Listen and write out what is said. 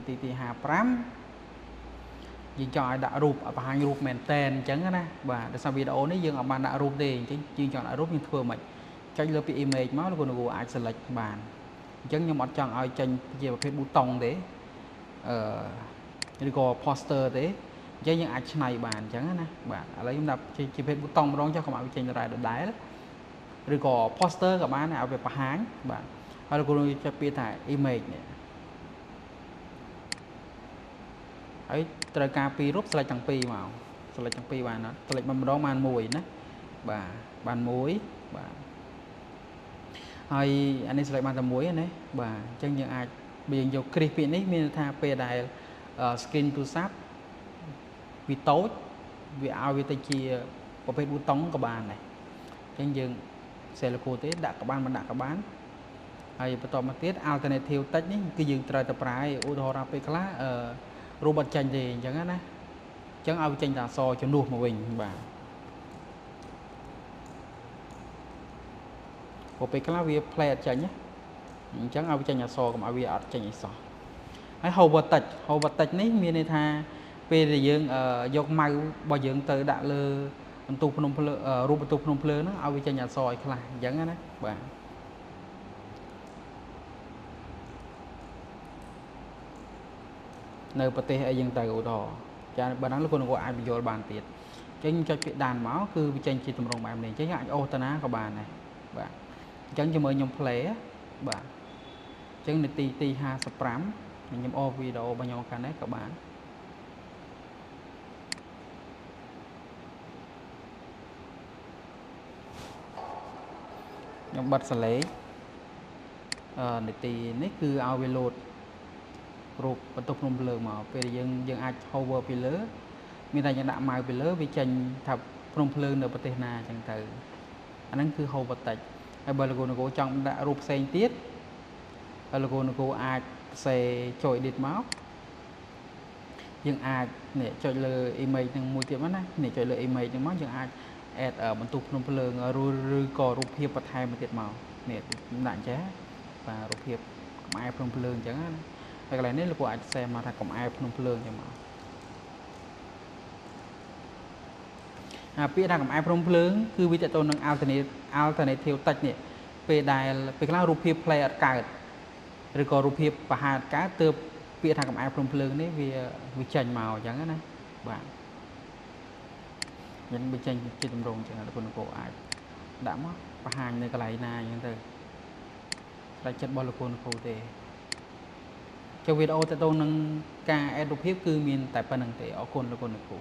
ទី55យើងចង់ឲ្យដាក់រូបបង្ហាញរូបមែនតែនអញ្ចឹងណាបាទដោយសារវីដេអូនេះយើងអត់បានដាក់រូបទេអញ្ចឹងយើងចង់ដាក់រូបយើងធ្វើមិនចុចលើពី image មកលោកគ្រូអាច select បានអញ្ចឹងខ្ញុំអត់ចង់ឲ្យចេញជាប្រភេទប៊ូតុងទេឬក៏ poster ទេអញ្ចឹងយើងអាចឆ្នៃបានអញ្ចឹងណាបាទឥឡូវខ្ញុំដាក់ជាប្រភេទប៊ូតុងម្ដងចុះកុំឲ្យវាចេញដដែលឬក៏ poster ក៏បានឲ្យវាបង្ហាញបាទហើយលោកគ្រូចុចពាក្យថា image នេះហើយត្រូវការពីររូប select ទាំងពីរមក select ទាំងពីរបានអត់ select ម្ដងបានមួយណាបាទបានមួយបាទហើយអានេះ select បានតែមួយណាបាទអញ្ចឹងយើងអាចយើងយកគ្រីសពាក្យនេះមានថាពេលដែល screen ទូរស័ព្ទវាតូចវាឲ្យវាទៅជាប្រភេទប៊ូតុងក៏បានដែរអញ្ចឹងយើង select ទេដាក់ក៏បានមិនដាក់ក៏បានហើយបន្តមកទៀត alternative text នេះគឺយើងត្រូវតែប្រើឧទាហរណ៍ពេលខ្លះរូបអត់ចាញ់ទេអញ្ចឹងណាអញ្ចឹងឲ្យវាចេញតែអក្សរជំនួសមកវិញបាទពេលខ្លះវា play អត់ចាញ់អញ្ចឹងឲ្យវាចេញអក្សរកុំឲ្យវាអត់ចេញអីសោះហើយ hover text នេះមានន័យថាពេលដែលយើងយកម៉ៅរបស់យើងទៅដាក់លើបន្ទះភ្នំភ្លើងរូបបន្ទះភ្នំភ្លើងហ្នឹងឲ្យវាចេញអក្សរឲ្យខ្លះអញ្ចឹងណាបាទនៅប្រទេសអីយើងទៅឧទាហរណ៍ចាបើហ្នឹងលោកគ្រូអាចបញ្យល់បានទៀតអញ្ចឹងចុចពាក្យដានមកគឺវាចេញជាទម្រង់បែបនេះអញ្ចឹងអាចអូសតាណាក៏បានដែរបាទអញ្ចឹងជាមួយខ្ញុំ play បាទអញ្ចឹងនាទីទី55ខ្ញុំអូសវីដេអូរបស់ខ្ញុំកាន់នេះក៏បានខ្ញុំបិទសលេងនាទីនេះគឺឲ្យវាលោតរូបបន្ទប់ភ្នំភ្លើងមកពេលយើងអាច hover ពីលើមានតែយើងដាក់ម៉ៅពីលើវាចេញថាភ្នំភ្លើងនៅប្រទេសណាអញ្ចឹងទៅអាហ្នឹងគឺ hover text ហើយបើលោកគ្រូចង់ដាក់រូបផ្សេងទៀតហើយលោកគ្រូអាចផ្សេងចូល edit មកយើងអាចនេះចុចលើ image ហ្នឹងមួយទៀតមកណានេះចុចលើ image ហ្នឹងមកយើងអាច add បន្ទប់ភ្នំភ្លើងឬក៏រូបភាពបន្ថែមមកទៀតមកនេះដាក់ចេះបាទរូបភាពកំអែភ្នំភ្លើងអញ្ចឹងណាហើយកន្លែងនេះលោកគ្រូអាចផ្សេងមកថាកំអែភ្នំភ្លើងអញ្ចឹងមកពាក្យថាកំអែភ្នំភ្លើងគឺវាតទៅនឹង alternative text នេះពេលខ្លះរូបភាព play អត់កើតឬក៏រូបភាពបរហាត់កើតទើបពាក្យថាកំអែភ្នំភ្លើងនេះវាចេញមកអញ្ចឹងណាបាទយើងវាចេញជាទម្រង់អញ្ចឹងលោកគ្រូអាចដាក់មកបង្ហាញនៅកន្លែងណាអញ្ចឹងទៅស្ដាច់ចិត្តរបស់លោកគ្រូទេចុះវីដេអូទៅនឹងការ add រូបភាពគឺមានតែប៉ុណ្្នឹងទេអរគុណលោកគ្រូ